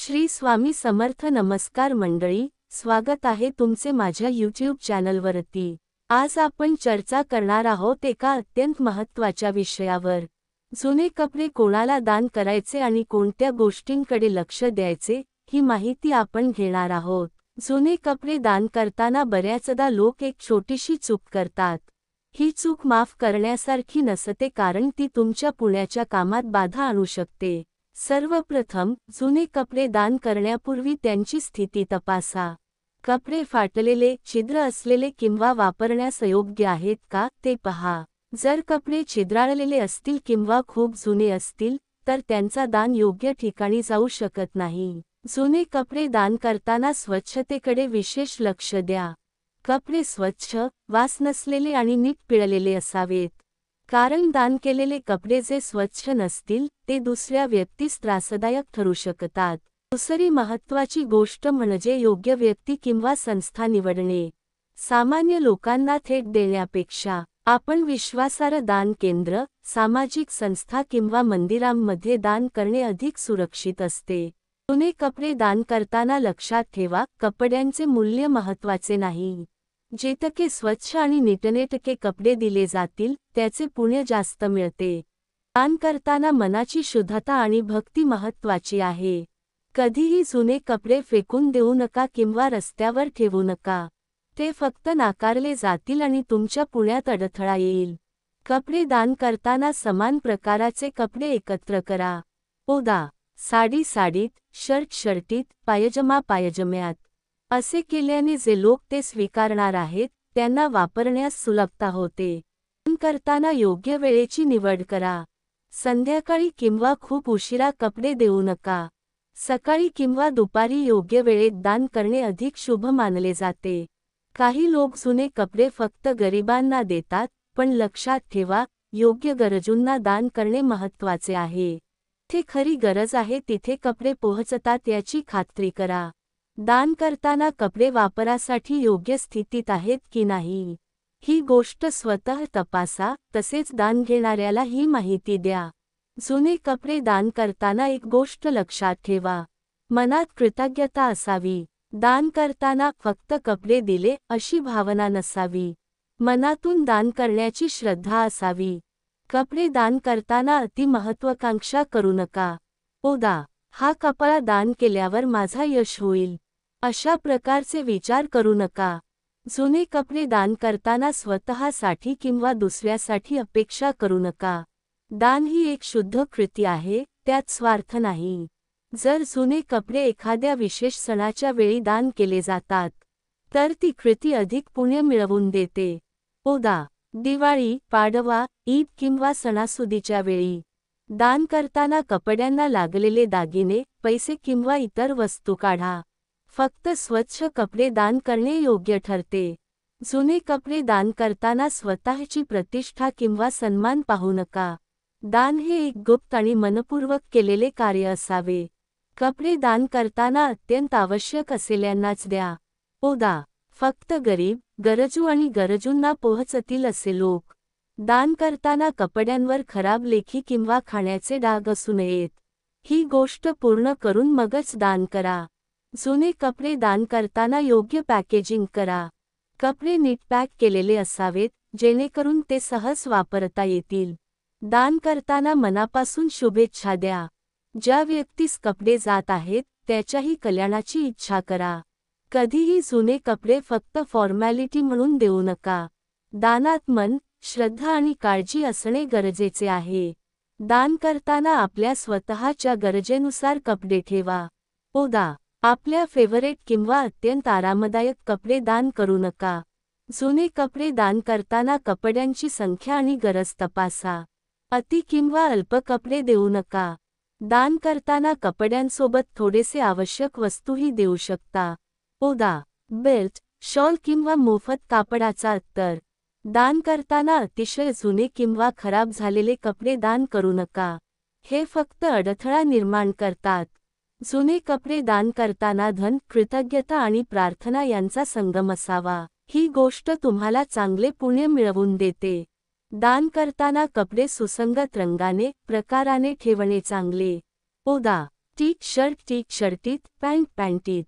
श्री स्वामी समर्थ. नमस्कार मंडळी, स्वागत आहे तुमचे माझ्या यूट्यूब चॅनलवरती. आज आपण चर्चा करणार आहोत एका अत्यंत महत्त्वाच्या विषयावर. जुने कपडे कोणाला दान करायचे आणि कोणत्या गोष्टींकडे लक्ष द्यायचे ही माहिती आपण घेणार आहोत. जुने कपडे दान करताना बऱ्याचदा लोक एक छोटीशी चूक करतात. ही चूक माफ करण्यासारखी नसते कारण ती तुमच्या पुण्याच्या कामात बाधा आणू शकते. सर्वप्रथम, जुने कपडे दान करण्यापूर्वी त्यांची स्थिती तपासा. कपडे फाटलेले, छिद्र असलेले किंवा वापरण्यास अयोग्य आहेत का ते पहा. जर कपडे छिद्राळलेले असतील किंवा खूप जुने असतील, तर त्यांचा दान योग्य ठिकाणी जाऊ शकत नाही. जुने कपडे दान करताना स्वच्छतेकडे विशेष लक्ष द्या. कपडे स्वच्छ, वास नसलेले आणि नीट पिळलेले असावेत. कारण दान केलेले कपडे जे स्वच्छ नसतील, ते दुसऱ्या व्यक्तीस त्रासदायक ठरू शकतात. दुसरी महत्त्वाची गोष्ट म्हणजे योग्य व्यक्ती किंवा संस्था निवडणे. सामान्य लोकांना थेट देण्यापेक्षा आपण विश्वासार्ह दान केंद्र, सामाजिक संस्था किंवा मंदिरांमध्ये दान करणे अधिक सुरक्षित असते. जुने कपडे दान करताना लक्षात ठेवा, कपड्यांचे मूल्य महत्त्वाचे नाही. जितके स्वच्छ आणि नीटनेटके कपडे दिले जातील, त्याचे पुण्य जास्त मिळते. दान करताना मनाची शुद्धता आणि भक्ती महत्त्वाची आहे. कधीही जुने कपडे फेकून देऊ नका किंवा रस्त्यावर ठेवू नका. ते फक्त नाकारले जातील आणि तुमच्या पुण्यात अडथळा येईल. कपडे दान करताना समान प्रकाराचे कपडे एकत्र करा. उदा. साडी साडीत, शर्ट शर्टीत, पायजमा पायजम्यात. असे केल्याने जे लोक ते स्वीकारणार आहेत, त्यांना वापरण्यास सुलभता होते. दान करताना योग्य वेळेची निवड करा. संध्याकाळी किंवा खूप उशिरा कपडे देऊ नका. सकाळी किंवा दुपारी योग्य वेळेत दान करणे अधिक शुभ मानले जाते. काही लोक जुने कपडे फक्त गरिबांना देतात, पण लक्षात ठेवा, योग्य गरजूंना दान करणे महत्त्वाचे आहे. जिथे खरी गरज आहे तिथे कपडे पोहोचतात याची खात्री करा. दान करताना कपडे वापरासाठी योग्य स्थितीत आहेत की नाही, ही गोष्ट स्वतः तपासा. तसेच दान घेणाऱ्याला ही माहिती द्या. जुने कपडे दान करताना एक गोष्ट लक्षात ठेवा, मनात कृतज्ञता असावी. दान करताना फक्त कपडे दिले अशी भावना नसावी. मनातून दान करण्याची श्रद्धा असावी. कपडे दान करताना अति महत्त्वाकांक्षा करू नका. उदा. हा कपडा दान केल्यावर माझा यश होईल, अशा प्रकारचे विचार करू नका. जुने कपडे दान करताना स्वतःसाठी किंवा दुसऱ्यासाठी अपेक्षा करू नका. दान ही एक शुद्ध कृती आहे, त्यात स्वार्थ नाही. जर जुने कपडे एखाद्या विशेष सणाच्या वेळी दान केले जातात, तर ती कृती अधिक पुण्य मिळवून देते. उदा. दिवाळी, पाडवा, ईद किंवा सणासुदीच्या वेळी. दान करताना कपड्यांना लागलेले दागिने, पैसे किंवा इतर वस्तू काढा. फक्त स्वच्छ कपडे दान करणे योग्य ठरते. जुने कपडे दान करताना स्वतःची प्रतिष्ठा किंवा सन्मान पाहू नका. दान हे एक गुप्त आणि मनपूर्वक केलेले कार्य असावे. कपडे दान करताना अत्यंत आवश्यक असलेल्यांनाच द्या. उदा. फक्त गरीब, गरजू आणि गरजूंना पोहोचतील असे लोक. दान करताना कपड्यांवर खराब लेखी किंवा खाण्याचे डाग असू नयेत. ही गोष्ट पूर्ण करून मगच दान करा. जुने कपडे दान करताना योग्य पॅकेजिंग करा. कपडे नीट पॅक केलेले असावेत, जेणेकरून ते सहज वापरता येतील. दान करताना मनापासून शुभेच्छा द्या. ज्या व्यक्तीस कपडे जात आहेत, त्याच्याही कल्याणाची इच्छा करा. कधीही जुने कपडे फक्त फॉर्मॅलिटी म्हणून देऊ नका. दानात मन, श्रद्धा आणि काळजी असणे गरजेचे आहे. दान करताना आपल्या स्वतःच्या गरजेनुसार कपडे ठेवा. उदा. आपल्या फेवरेट किंवा अत्यंत आरामदायक कपडे दान करू नका. जुने कपडे दान करताना कपड्यांची संख्या आणि गरज तपासा. अति किंवा अल्प कपडे देऊ नका. दान करताना कपड्यांसोबत थोडेसे आवश्यक वस्तूही देऊ शकता. उदा. बेल्ट, शॉल किंवा मोफत कापडाचा अत्तर. दान करताना अतिशय जुने किंवा खराब झालेले कपडे दान करू नका. हे फक्त अडथळा निर्माण करतात. जुने कपडे दान करताना धन, कृतज्ञता आणि प्रार्थना यांचा संगम असावा. ही गोष्ट तुम्हाला चांगले पुण्य मिळवून देते. दान करताना कपडे सुसंगत रंगाने, प्रकाराने ठेवणे चांगले. उदा. टी शर्टीत, पॅन्ट पॅन्टीत.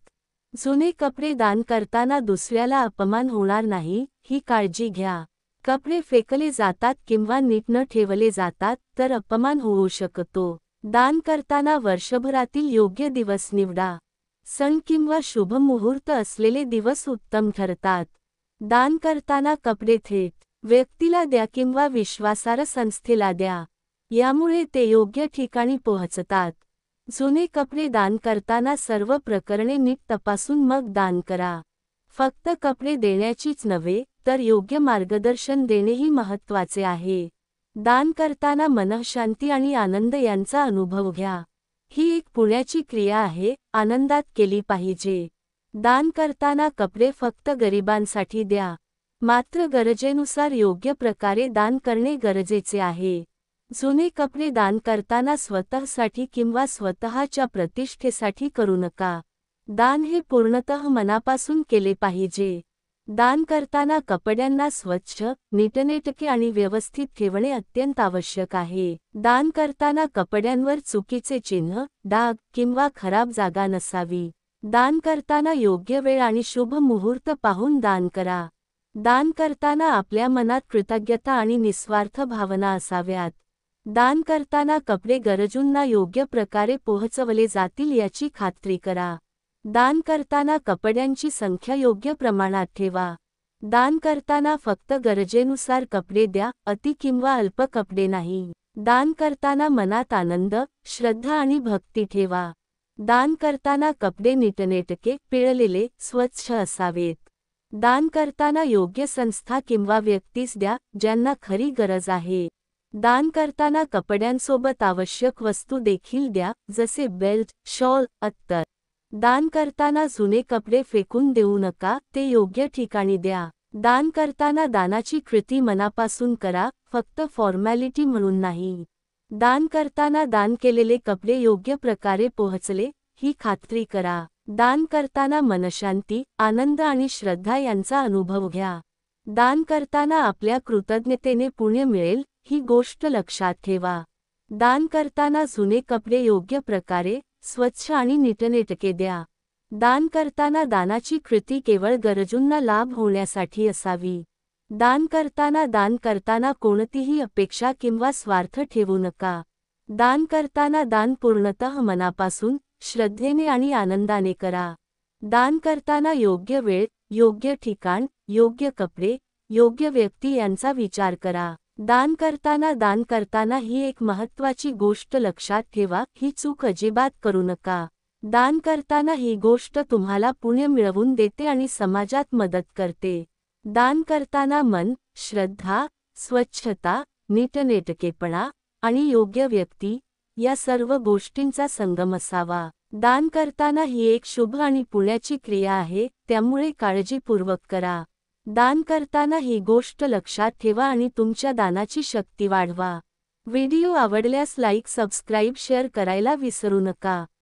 जुने कपडे दान करताना दुसऱ्याला अपमान होणार नाही, ही काळजी घ्या. कपडे फेकले जातात किंवा नीट न ठेवले जातात तर अपमान होऊ शकतो. दान करताना वर्षभरातील योग्य दिवस निवडा. सण किंवा शुभ मुहूर्त असलेले दिवस उत्तम ठरतात. दान करताना कपडे थेट व्यक्तीला द्या किंवा विश्वासार्ह संस्थेला द्या. यामुळे ते योग्य ठिकाणी पोहोचतात. जुने कपडे दान करताना सर्व प्रकरणे नीट तपासून मग दान करा. फक्त कपडे देण्याचीच नव्हे तर योग्य मार्गदर्शन देणेही महत्त्वाचे आहे. दान करताना मनःशांती आणि आनंद यांचा अनुभव घ्या. ही एक पुण्याची क्रिया आहे, आनंदात केली पाहिजे. दान करताना कपडे फक्त गरिबांसाठी द्या. मात्र गरजेनुसार योग्य प्रकारे दान करणे गरजेचे आहे. जुने कपडे दान करताना स्वतःसाठी किंवा स्वतःच्या प्रतिष्ठेसाठी करू नका. दान हे पूर्णतः मनापासून केले पाहिजे. दान करताना कपड्यांना स्वच्छ, नीटनेटके आणि व्यवस्थित ठेवणे अत्यंत आवश्यक आहे. दान करताना कपड्यांवर चुकीचे चिन्ह, डाग किंवा खराब जागा नसावी. दान करताना योग्य वेळ आणि शुभ मुहूर्त पाहून दान करा. दान करताना आपल्या मनात कृतज्ञता आणि निस्वार्थ भावना असाव्यात. दान करताना कपडे गरजूंना योग्य प्रकारे पोहोचवले जातील याची खात्री करा. दान करताना कपड्यांची संख्या योग्य प्रमाणात ठेवा. दान करताना फक्त गरजेनुसार कपडे द्या, अति किंवा अल्प कपडे नाही. दान करताना मनात आनंद, श्रद्धा आणि भक्ती ठेवा. दान करताना कपडे नीटनेटके, पिळलेले, स्वच्छ असावेत. दान करताना योग्य संस्था किंवा व्यक्तीस द्या, ज्यांना खरी गरज आहे. दान करताना कपड्यांसोबत आवश्यक वस्तू देखील द्या, जसे बेल्ट, शॉल, अत्तर. दान करताना जुने कपडे फेकून देऊ नका, ते योग्य ठिकाणी द्या. दान करताना दानाची कृती मनापासून करा, फक्त फॉर्मॅलिटी म्हणून नाही. दान करताना दान केलेले कपडे योग्य प्रकारे पोहोचले, ही खात्री करा. दान करताना मनशांती, आनंद आणि श्रद्धा यांचा अनुभव घ्या. दान करताना आपल्या कृतज्ञतेने पुण्य मिळेल, ही गोष्ट लक्षात ठेवा. दान करताना जुने कपडे योग्य प्रकारे, स्वच्छ आणि नीटनेटके द्या. दान करताना दानाची कृती केवळ गरजूंना लाभ होण्यासाठी असावी. दान करताना कोणतीही अपेक्षा किंवा स्वार्थ ठेवू नका. दान करताना दान पूर्णतः मनापासून, श्रद्धेने आणि आनंदाने करा. दान करताना योग्य वेळ, योग्य ठिकाण, योग्य कपडे, योग्य व्यक्ती यांचा विचार करा. दान करताना ही एक महत्त्वाची गोष्ट लक्षात ठेवा, ही चूक अजिबात करू नका. दान करताना ही गोष्ट तुम्हाला पुण्य मिळवून देते आणि समाजात मदत करते. दान करताना मन, श्रद्धा, स्वच्छता, नीटनेटकेपणा आणि योग्य व्यक्ती या सर्व गोष्टींचा संगम असावा. दान करताना ही एक शुभ आणि पुण्याची क्रिया आहे, त्यामुळे काळजीपूर्वक करा. दान करताना ही गोष्ट लक्षात ठेवा आणि तुमच्या दानाची शक्ती वाढवा. व्हिडिओ आवडल्यास लाईक, सबस्क्राईब, शेअर करायला विसरू नका.